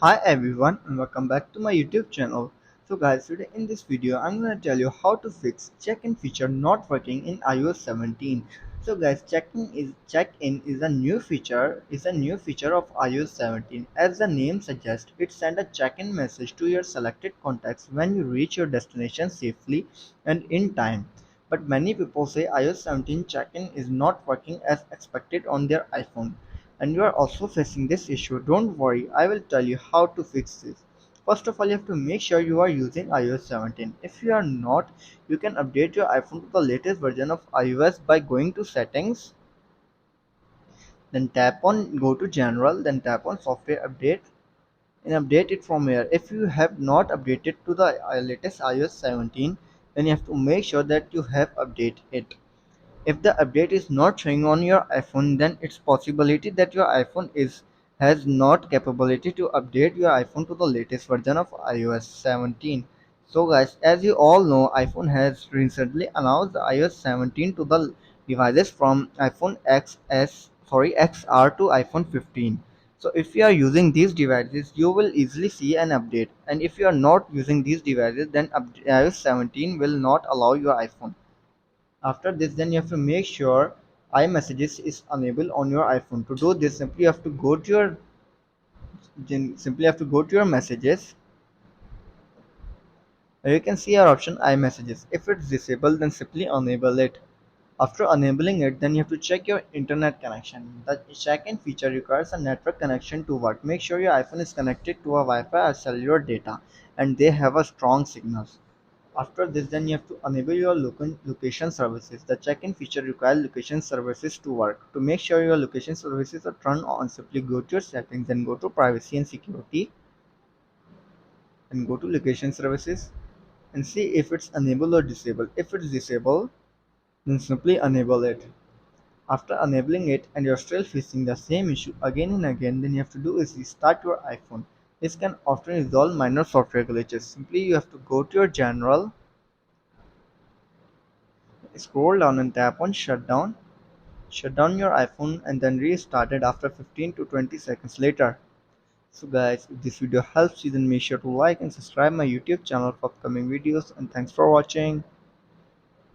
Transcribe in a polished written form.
Hi everyone and welcome back to my YouTube channel. So guys, today in this video I'm going to tell you how to fix check-in feature not working in iOS 17. So guys, check-in is a new feature of iOS 17. As the name suggests, it sends a check-in message to your selected contacts when you reach your destination safely and in time. But many people say iOS 17 check-in is not working as expected on their iPhone and you are also facing this issue. Don't worry, I will tell you how to fix this. First of all, you have to make sure you are using iOS 17. If you are not, you can update your iPhone to the latest version of iOS by going to settings, then tap on go to general, then tap on software update and update it from here. If you have not updated to the latest iOS 17, then you have to make sure that you have updated it. If the update is not showing on your iPhone, then it's possibility that your iPhone is has not capability to update your iPhone to the latest version of iOS 17. So guys, as you all know, iPhone has recently announced the iOS 17 to the devices from iPhone XR to iPhone 15. So if you are using these devices, you will easily see an update. And if you are not using these devices, then iOS 17 will not allow your iPhone. After this, then you have to make sure iMessages is enabled on your iPhone. To do this, simply have to go to your messages. Here you can see our option iMessages. If it's disabled, then simply enable it. After enabling it, then you have to check your internet connection. The check-in feature requires a network connection to work. Make sure your iPhone is connected to a Wi-Fi or cellular data and they have a strong signals. After this, then you have to enable your location services. The check-in feature requires location services to work. To make sure your location services are turned on, simply go to your settings, then go to privacy and security, and go to location services and see if it's enabled or disabled. If it's disabled, then simply enable it. After enabling it and you're still facing the same issue again and again, then you have to do is restart your iPhone. This can often resolve minor software glitches. Simply you have to go to your general, scroll down and tap on shutdown. Shut down your iPhone and then restart it after 15 to 20 seconds later. So guys, if this video helps you, then make sure to like and subscribe my YouTube channel for upcoming videos, and thanks for watching.